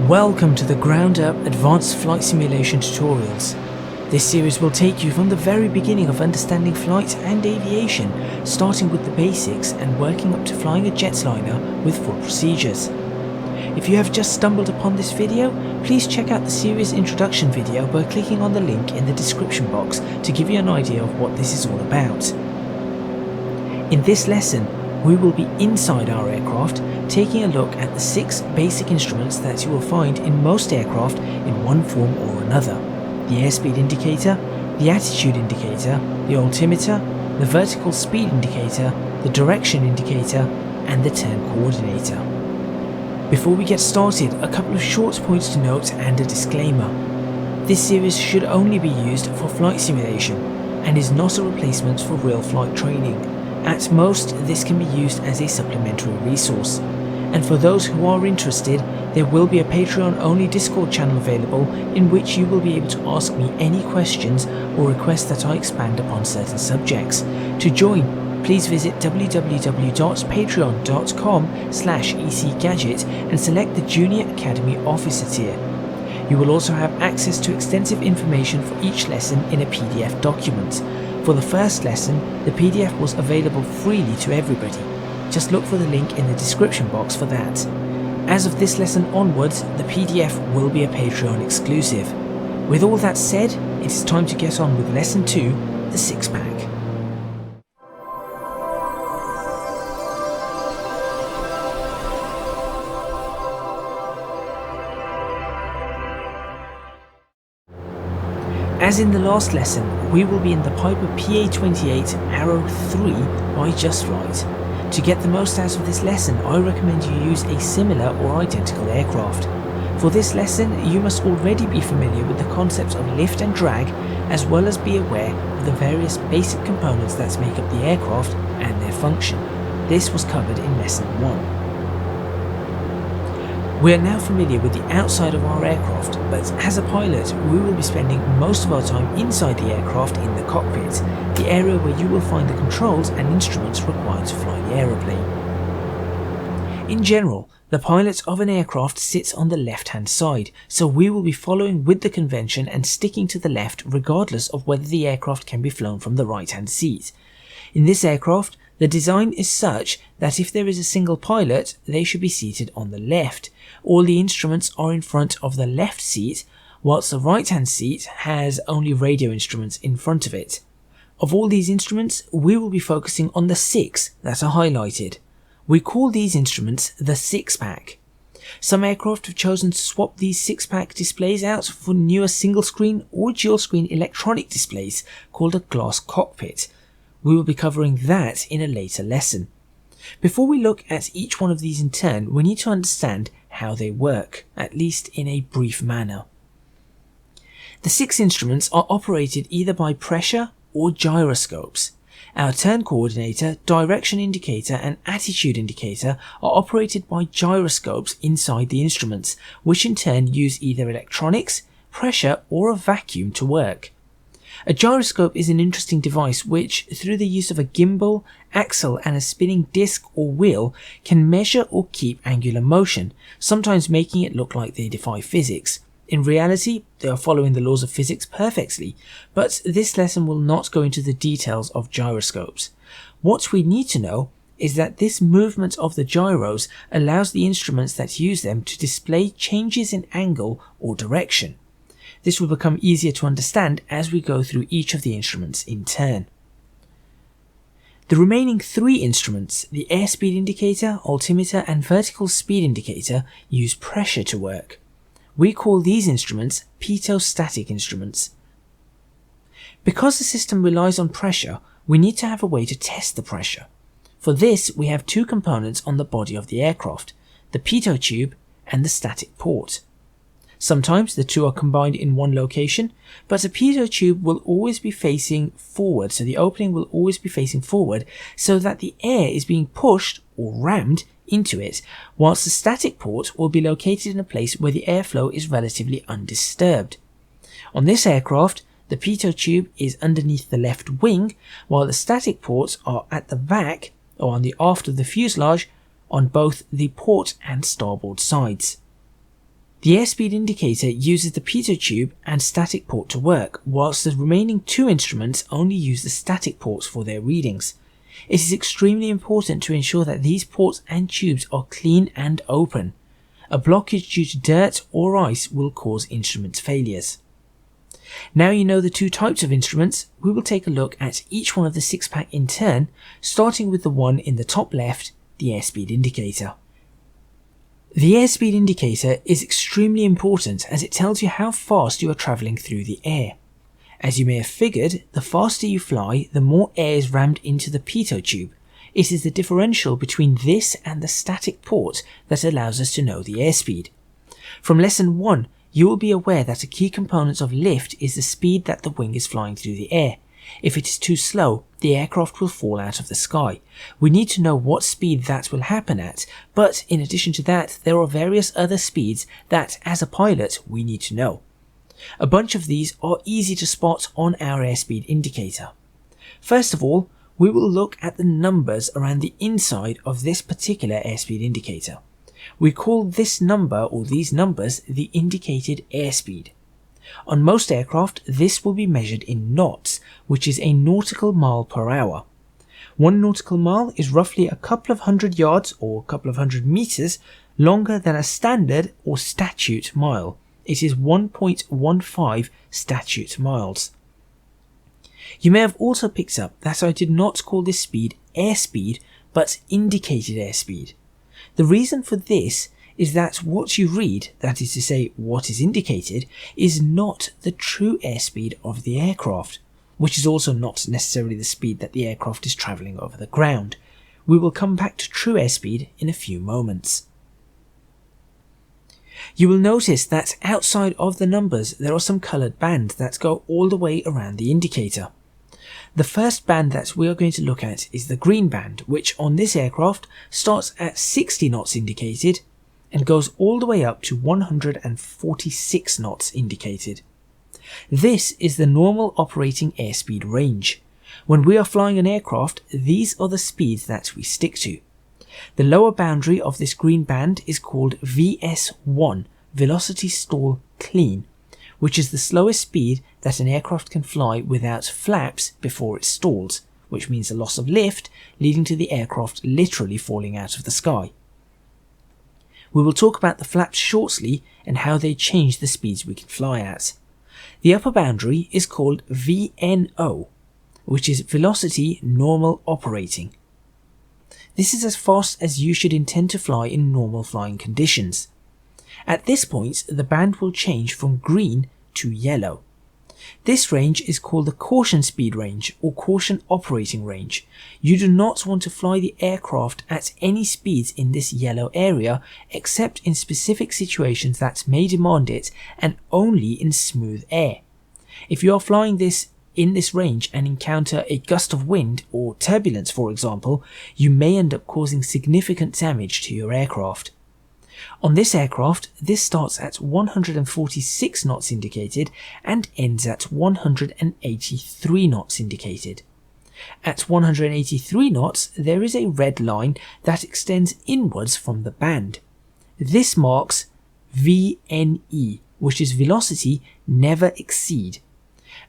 Welcome to the Ground Up Advanced Flight Simulation Tutorials. This series will take you from the very beginning of understanding flight and aviation, starting with the basics and working up to flying a jetliner with full procedures. If you have just stumbled upon this video, please check out the series introduction video by clicking on the link in the description box to give you an idea of what this is all about. In this lesson, we will be inside our aircraft, taking a look at the 6 basic instruments that you will find in most aircraft in one form or another: the airspeed indicator, the attitude indicator, the altimeter, the vertical speed indicator, the direction indicator, and the turn coordinator. Before we get started, a couple of short points to note and a disclaimer. This series should only be used for flight simulation and is not a replacement for real flight training. At most, this can be used as a supplementary resource. And for those who are interested, there will be a Patreon-only Discord channel available in which you will be able to ask me any questions or request that I expand upon certain subjects. To join, please visit www.patreon.com/ecgadget and select the Junior Academy Officer tier. You will also have access to extensive information for each lesson in a PDF document. For the first lesson, the PDF was available freely to everybody. Just look for the link in the description box for that. As of this lesson onwards, the PDF will be a Patreon exclusive. With all that said, it is time to get on with lesson 2, the 6-pack. As in the last lesson, we will be in the Piper PA-28 Arrow 3 by Just Flight. To get the most out of this lesson, I recommend you use a similar or identical aircraft. For this lesson, you must already be familiar with the concepts of lift and drag, as well as be aware of the various basic components that make up the aircraft and their function. This was covered in lesson 1. We are now familiar with the outside of our aircraft, but as a pilot, we will be spending most of our time inside the aircraft in the cockpit, the area where you will find the controls and instruments required to fly the aeroplane. In general, the pilot of an aircraft sits on the left-hand side, so we will be following with the convention and sticking to the left regardless of whether the aircraft can be flown from the right-hand seat. In this aircraft, the design is such that if there is a single pilot, they should be seated on the left. All the instruments are in front of the left seat, whilst the right-hand seat has only radio instruments in front of it. Of all these instruments, we will be focusing on the 6 that are highlighted. We call these instruments the 6-pack. Some aircraft have chosen to swap these 6-pack displays out for newer single-screen or dual-screen electronic displays called a glass cockpit. We will be covering that in a later lesson. Before we look at each one of these in turn, we need to understand how they work, at least in a brief manner. The 6 instruments are operated either by pressure or gyroscopes. Our turn coordinator, direction indicator and attitude indicator are operated by gyroscopes inside the instruments, which in turn use either electronics, pressure or a vacuum to work. A gyroscope is an interesting device which, through the use of a gimbal, axle and a spinning disc or wheel, can measure or keep angular motion, sometimes making it look like they defy physics. In reality, they are following the laws of physics perfectly, but this lesson will not go into the details of gyroscopes. What we need to know is that this movement of the gyros allows the instruments that use them to display changes in angle or direction. This will become easier to understand as we go through each of the instruments in turn. The remaining 3 instruments, the airspeed indicator, altimeter and vertical speed indicator, use pressure to work. We call these instruments pitot-static instruments. Because the system relies on pressure, we need to have a way to test the pressure. For this, we have 2 components on the body of the aircraft, the pitot tube and the static port. Sometimes the 2 are combined in one location, but a pitot tube will always be facing forward, so the opening will always be facing forward so that the air is being pushed or rammed into it, whilst the static port will be located in a place where the airflow is relatively undisturbed. On this aircraft, the pitot tube is underneath the left wing, while the static ports are at the back or on the aft of the fuselage on both the port and starboard sides. The airspeed indicator uses the pitot tube and static port to work, whilst the remaining two instruments only use the static ports for their readings. It is extremely important to ensure that these ports and tubes are clean and open. A blockage due to dirt or ice will cause instrument failures. Now you know the two types of instruments, we will take a look at each one of the 6-pack in turn, starting with the one in the top left, the airspeed indicator. The airspeed indicator is extremely important as it tells you how fast you are travelling through the air. As you may have figured, the faster you fly, the more air is rammed into the pitot tube. It is the differential between this and the static port that allows us to know the airspeed. From lesson 1, you will be aware that a key component of lift is the speed that the wing is flying through the air. If it is too slow, the aircraft will fall out of the sky. We need to know what speed that will happen at, but in addition to that, there are various other speeds that, as a pilot, we need to know. A bunch of these are easy to spot on our airspeed indicator. First of all, we will look at the numbers around the inside of this particular airspeed indicator. We call this number or these numbers the indicated airspeed. On most aircraft, this will be measured in knots, which is a nautical mile per hour. 1 nautical mile is roughly a couple of hundred yards or a couple of hundred meters longer than a standard or statute mile. It is 1.15 statute miles. You may have also picked up that I did not call this speed airspeed, but indicated airspeed. The reason for this is that what you read, that is to say what is indicated, is not the true airspeed of the aircraft, which is also not necessarily the speed that the aircraft is travelling over the ground. We will come back to true airspeed in a few moments. You will notice that outside of the numbers there are some coloured bands that go all the way around the indicator. The first band that we are going to look at is the green band, which on this aircraft starts at 60 knots indicated and goes all the way up to 146 knots indicated. This is the normal operating airspeed range. When we are flying an aircraft, these are the speeds that we stick to. The lower boundary of this green band is called VS1, Velocity Stall Clean, which is the slowest speed that an aircraft can fly without flaps before it stalls, which means a loss of lift, leading to the aircraft literally falling out of the sky. We will talk about the flaps shortly and how they change the speeds we can fly at. The upper boundary is called VNO, which is Velocity Normal Operating. This is as fast as you should intend to fly in normal flying conditions. At this point, the band will change from green to yellow. This range is called the caution speed range or caution operating range. You do not want to fly the aircraft at any speeds in this yellow area except in specific situations that may demand it and only in smooth air. If you are flying this in this range and encounter a gust of wind or turbulence, for example, you may end up causing significant damage to your aircraft. On this aircraft, this starts at 146 knots indicated and ends at 183 knots indicated. At 183 knots, there is a red line that extends inwards from the band. This marks VNE, which is Velocity Never Exceed.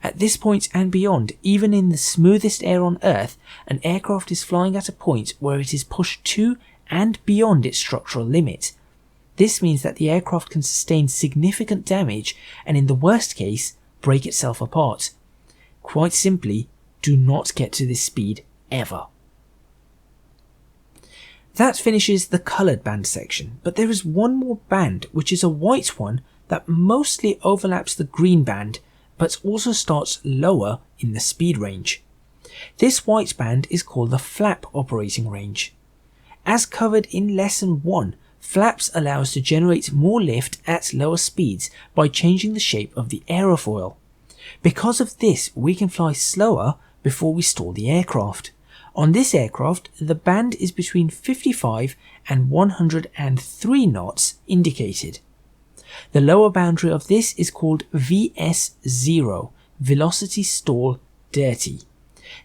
At this point and beyond, even in the smoothest air on Earth, an aircraft is flying at a point where it is pushed to and beyond its structural limit. This means that the aircraft can sustain significant damage and in the worst case, break itself apart. Quite simply, do not get to this speed ever. That finishes the coloured band section, but there is one more band which is a white one that mostly overlaps the green band but also starts lower in the speed range. This white band is called the flap operating range. As covered in lesson 1, flaps allow us to generate more lift at lower speeds by changing the shape of the aerofoil. Because of this, we can fly slower before we stall the aircraft. On this aircraft, the band is between 55 and 103 knots indicated. The lower boundary of this is called VS0, Velocity Stall Dirty.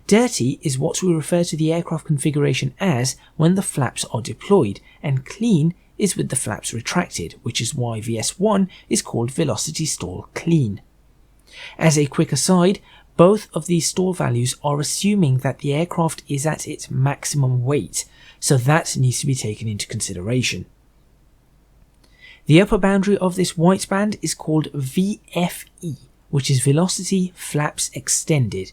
Dirty is what we refer to the aircraft configuration as when the flaps are deployed, and clean is with the flaps retracted, which is why VS1 is called velocity stall clean. As a quick aside, both of these stall values are assuming that the aircraft is at its maximum weight, so that needs to be taken into consideration. The upper boundary of this white band is called VFE, which is velocity flaps extended.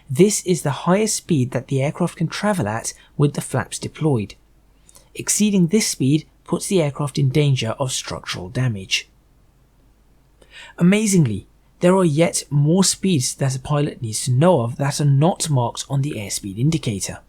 This is the highest speed that the aircraft can travel at with the flaps deployed. Exceeding this speed puts the aircraft in danger of structural damage. Amazingly, there are yet more speeds that a pilot needs to know of that are not marked on the airspeed indicator.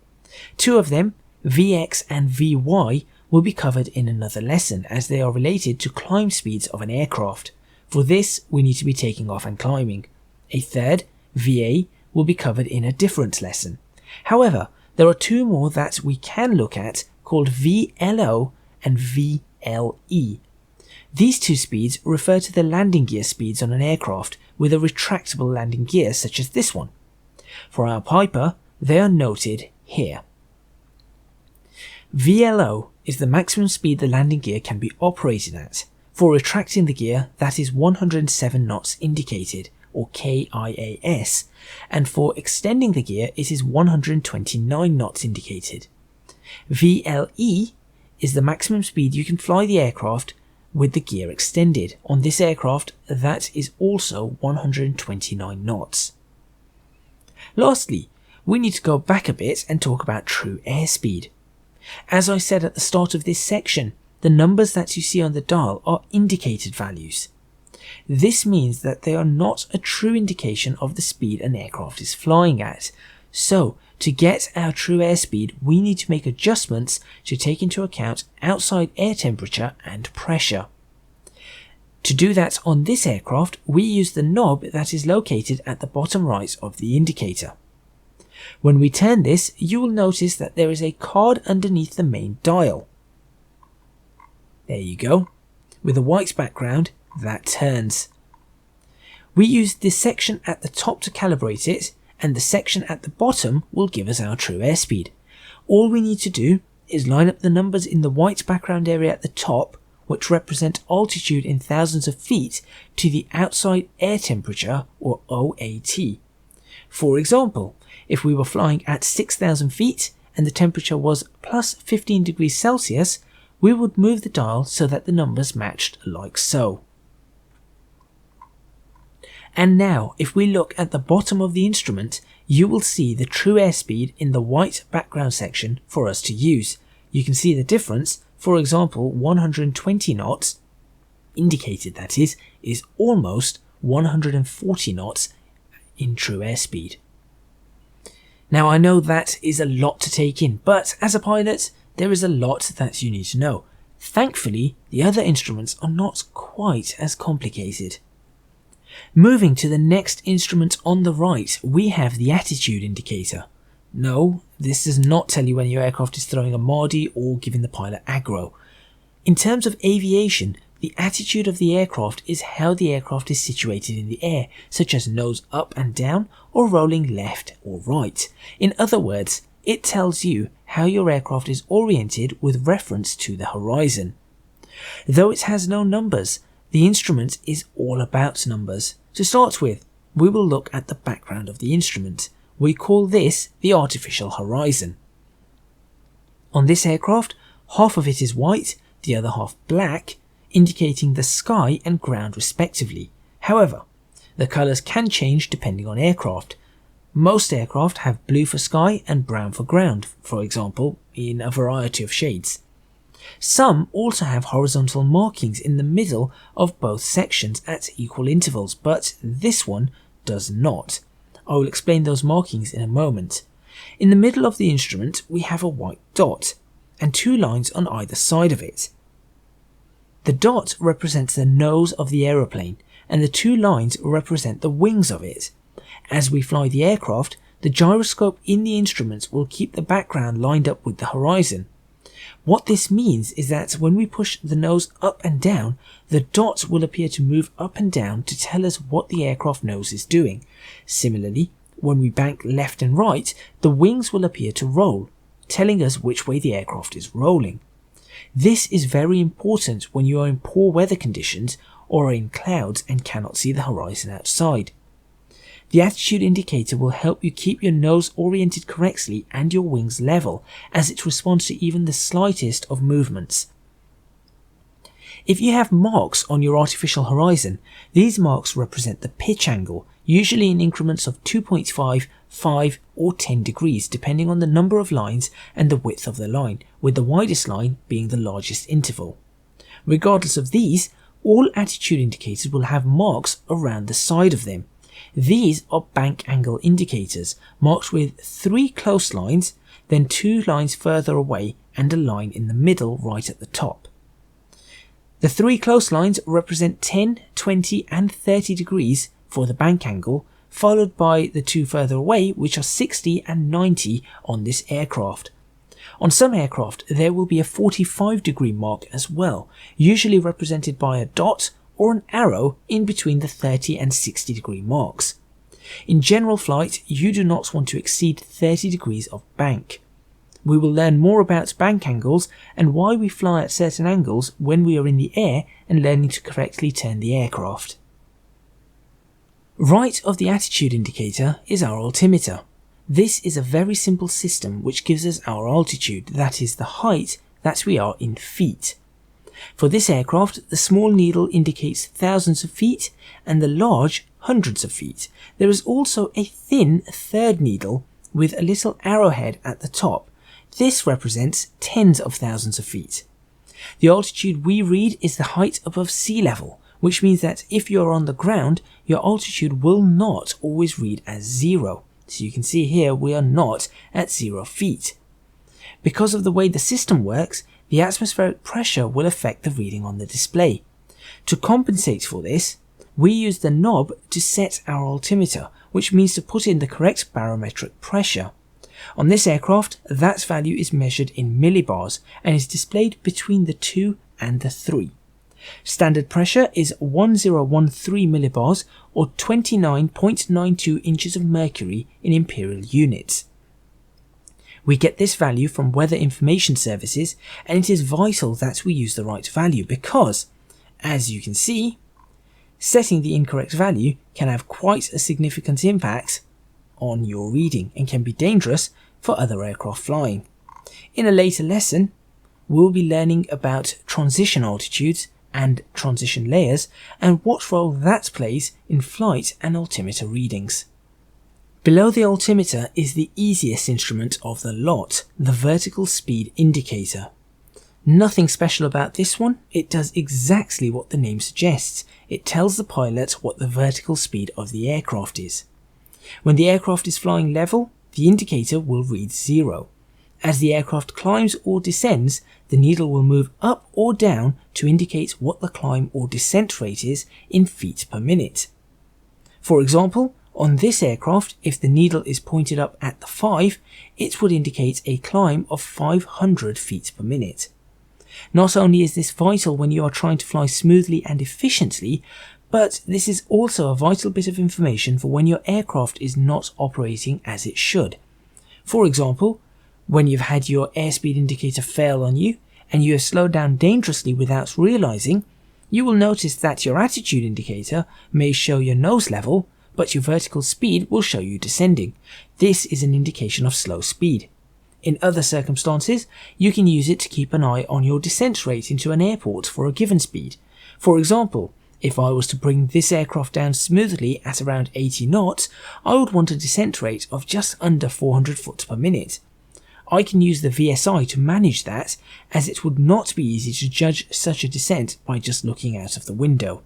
Two of them, Vx and Vy, will be covered in another lesson as they are related to climb speeds of an aircraft. For this, we need to be taking off and climbing. A third, Va, will be covered in a different lesson. However, there are two more that we can look at called VLO and VLE. These two speeds refer to the landing gear speeds on an aircraft with a retractable landing gear such as this one. For our Piper, they are noted here. VLO is the maximum speed the landing gear can be operated at. For retracting the gear, that is 107 knots indicated, or KIAS, and for extending the gear it is 129 knots indicated. VLE is the maximum speed you can fly the aircraft with the gear extended. On this aircraft, that is also 129 knots. Lastly, we need to go back a bit and talk about true airspeed. As I said at the start of this section, the numbers that you see on the dial are indicated values. This means that they are not a true indication of the speed an aircraft is flying at. So, to get our true airspeed, we need to make adjustments to take into account outside air temperature and pressure. To do that on this aircraft, we use the knob that is located at the bottom right of the indicator. When we turn this, you will notice that there is a card underneath the main dial. There you go. With a white background, that turns. We use this section at the top to calibrate it, and the section at the bottom will give us our true airspeed. All we need to do is line up the numbers in the white background area at the top, which represent altitude in thousands of feet, to the outside air temperature, or OAT. For example, if we were flying at 6,000 feet and the temperature was plus 15 degrees Celsius, we would move the dial so that the numbers matched like so. And now, if we look at the bottom of the instrument, you will see the true airspeed in the white background section for us to use. You can see the difference. For example, 120 knots, indicated that is almost 140 knots in true airspeed. Now I know that is a lot to take in, but as a pilot, there is a lot that you need to know. Thankfully, the other instruments are not quite as complicated. Moving to the next instrument on the right, we have the attitude indicator. No, this does not tell you when your aircraft is throwing a Mardy or giving the pilot aggro. In terms of aviation, the attitude of the aircraft is how the aircraft is situated in the air, such as nose up and down or rolling left or right. In other words, it tells you how your aircraft is oriented with reference to the horizon. Though it has no numbers, the instrument is all about numbers. To start with, we will look at the background of the instrument. We call this the artificial horizon. On this aircraft, half of it is white, the other half black, indicating the sky and ground respectively. However, the colours can change depending on aircraft. Most aircraft have blue for sky and brown for ground, for example, in a variety of shades. Some also have horizontal markings in the middle of both sections at equal intervals, but this one does not. I will explain those markings in a moment. In the middle of the instrument we have a white dot, and two lines on either side of it. The dot represents the nose of the aeroplane, and the two lines represent the wings of it. As we fly the aircraft, the gyroscope in the instrument will keep the background lined up with the horizon. What this means is that when we push the nose up and down, the dot will appear to move up and down to tell us what the aircraft nose is doing. Similarly, when we bank left and right, the wings will appear to roll, telling us which way the aircraft is rolling. This is very important when you are in poor weather conditions or are in clouds and cannot see the horizon outside. The attitude indicator will help you keep your nose oriented correctly and your wings level, as it responds to even the slightest of movements. If you have marks on your artificial horizon, these marks represent the pitch angle, usually in increments of 2.5, 5 or 10 degrees depending on the number of lines and the width of the line, with the widest line being the largest interval. Regardless of these, all attitude indicators will have marks around the side of them. These are bank angle indicators, marked with 3 close lines, then 2 lines further away and a line in the middle right at the top. The 3 close lines represent 10, 20 and 30 degrees for the bank angle, followed by the 2 further away, which are 60 and 90 on this aircraft. On some aircraft there will be a 45 degree mark as well, usually represented by a dot or an arrow in between the 30 and 60 degree marks. In general flight, you do not want to exceed 30 degrees of bank. We will learn more about bank angles and why we fly at certain angles when we are in the air and learning to correctly turn the aircraft. Right of the attitude indicator is our altimeter. This is a very simple system which gives us our altitude, that is the height that we are in feet. For this aircraft, the small needle indicates thousands of feet and the large hundreds of feet. There is also a thin third needle with a little arrowhead at the top. This represents tens of thousands of feet. The altitude we read is the height above sea level, which means that if you're on the ground, your altitude will not always read as 0. So you can see here we are not at 0 feet. Because of the way the system works, the atmospheric pressure will affect the reading on the display. To compensate for this, we use the knob to set our altimeter, which means to put in the correct barometric pressure. On this aircraft, that value is measured in millibars and is displayed between the 2 and the 3. Standard pressure is 1013 millibars or 29.92 inches of mercury in imperial units. We get this value from weather information services, and it is vital that we use the right value because, as you can see, setting the incorrect value can have quite a significant impact on your reading and can be dangerous for other aircraft flying. In a later lesson, we'll be learning about transition altitudes and transition layers and what role that plays in flight and altimeter readings. Below the altimeter is the easiest instrument of the lot, the vertical speed indicator. Nothing special about this one, it does exactly what the name suggests. It tells the pilot what the vertical speed of the aircraft is. When the aircraft is flying level, the indicator will read 0. As the aircraft climbs or descends, the needle will move up or down to indicate what the climb or descent rate is in feet per minute. For example, on this aircraft, if the needle is pointed up at the 5, it would indicate a climb of 500 feet per minute. Not only is this vital when you are trying to fly smoothly and efficiently, but this is also a vital bit of information for when your aircraft is not operating as it should. For example, when you've had your airspeed indicator fail on you and you have slowed down dangerously without realizing, you will notice that your attitude indicator may show your nose level, but your vertical speed will show you descending. This is an indication of slow speed. In other circumstances, you can use it to keep an eye on your descent rate into an airport for a given speed. For example, if I was to bring this aircraft down smoothly at around 80 knots, I would want a descent rate of just under 400 foot per minute. I can use the VSI to manage that, as it would not be easy to judge such a descent by just looking out of the window.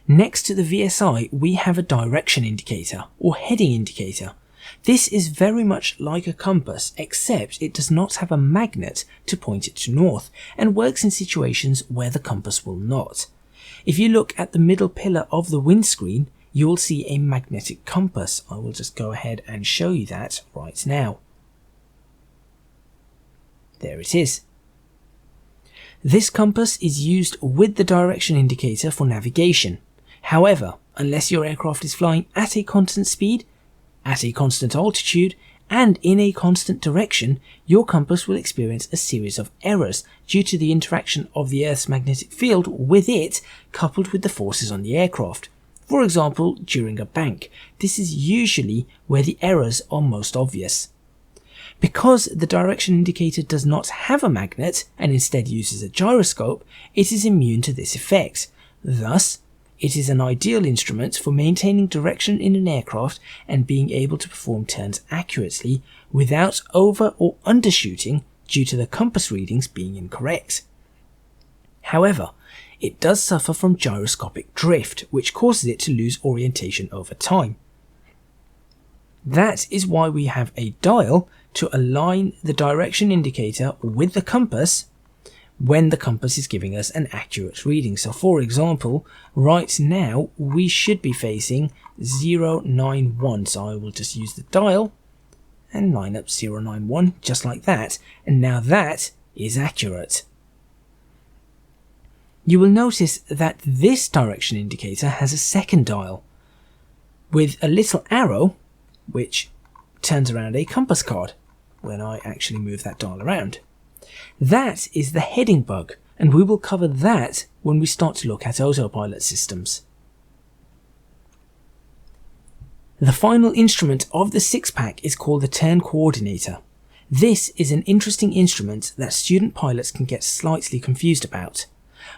Next to the VSI, we have a direction indicator, or heading indicator. This is very much like a compass, except it does not have a magnet to point it to north, and works in situations where the compass will not. If you look at the middle pillar of the windscreen, you will see a magnetic compass. I will just go ahead and show you that right now. There it is. This compass is used with the direction indicator for navigation. However, unless your aircraft is flying at a constant speed, at a constant altitude, and in a constant direction, your compass will experience a series of errors due to the interaction of the Earth's magnetic field with it, coupled with the forces on the aircraft. For example, during a bank, this is usually where the errors are most obvious. Because the direction indicator does not have a magnet and instead uses a gyroscope, it is immune to this effect. Thus, it is an ideal instrument for maintaining direction in an aircraft and being able to perform turns accurately without over or undershooting due to the compass readings being incorrect. However, it does suffer from gyroscopic drift, which causes it to lose orientation over time. That is why we have a dial to align the direction indicator with the compass when the compass is giving us an accurate reading. So for example, right now we should be facing 091, so I will just use the dial and line up 091 just like that, and now that is accurate. You will notice that this direction indicator has a second dial with a little arrow which turns around a compass card when I actually move that dial around. That is the heading bug, and we will cover that when we start to look at autopilot systems. The final instrument of the six-pack is called the turn coordinator. This is an interesting instrument that student pilots can get slightly confused about.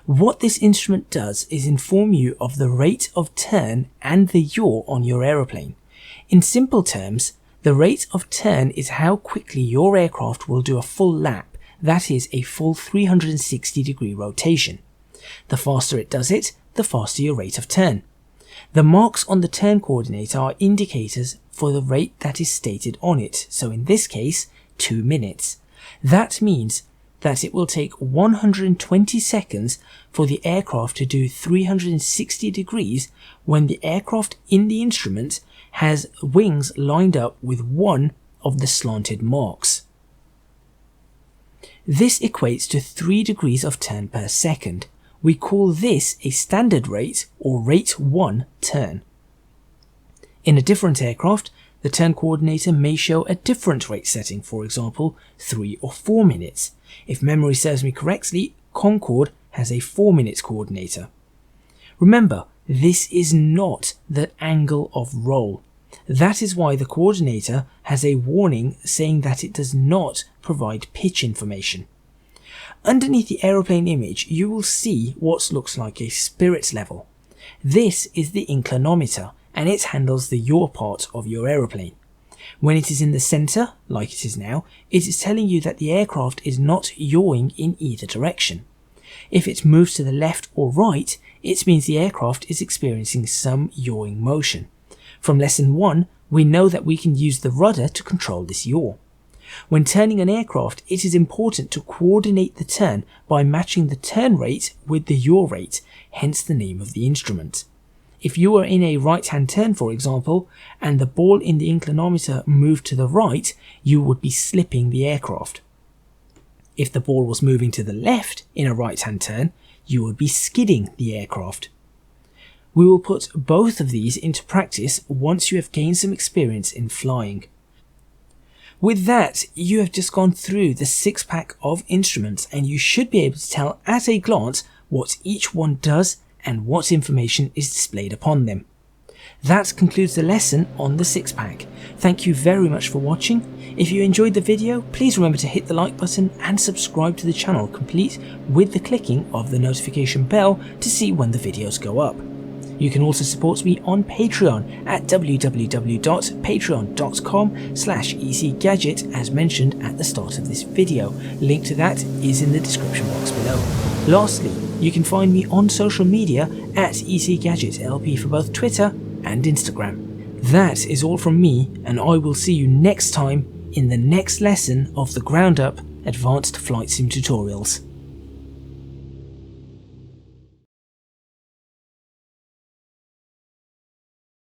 What this instrument does is inform you of the rate of turn and the yaw on your aeroplane. In simple terms, the rate of turn is how quickly your aircraft will do a full lap, that is a full 360-degree rotation. The faster it does it, the faster your rate of turn. The marks on the turn coordinator are indicators for the rate that is stated on it, so in this case, 2 minutes. That means that it will take 120 seconds for the aircraft to do 360 degrees when the aircraft in the instrument has wings lined up with one of the slanted marks. This equates to 3 degrees of turn per second. We call this a standard rate or rate 1 turn. In a different aircraft, the turn coordinator may show a different rate setting, for example 3 or 4 minutes. If memory serves me correctly, Concorde has a 4 minutes coordinator. Remember, this is not the angle of roll. That is why the coordinator has a warning saying that it does not provide pitch information. Underneath the aeroplane image, you will see what looks like a spirit level. This is the inclinometer, and it handles the yaw part of your aeroplane. When it is in the center, like it is now, it is telling you that the aircraft is not yawing in either direction. If it moves to the left or right, it means the aircraft is experiencing some yawing motion. From lesson 1, we know that we can use the rudder to control this yaw. When turning an aircraft, it is important to coordinate the turn by matching the turn rate with the yaw rate, hence the name of the instrument. If you are in a right-hand turn, for example, and the ball in the inclinometer moved to the right, you would be slipping the aircraft. If the ball was moving to the left in a right-hand turn, you would be skidding the aircraft. We will put both of these into practice once you have gained some experience in flying. With that, you have just gone through the 6-pack of instruments, and you should be able to tell at a glance what each one does and what information is displayed upon them. That concludes the lesson on the 6-pack. Thank you very much for watching. If you enjoyed the video, please remember to hit the like button and subscribe to the channel, complete with the clicking of the notification bell to see when the videos go up. You can also support me on Patreon at www.patreon.com/ecgadget as mentioned at the start of this video. Link to that is in the description box below. Lastly, you can find me on social media at ecgadgetlp for both Twitter and Instagram. That is all from me, and I will see you next time in the next lesson of the Ground Up Advanced Flight Sim Tutorials.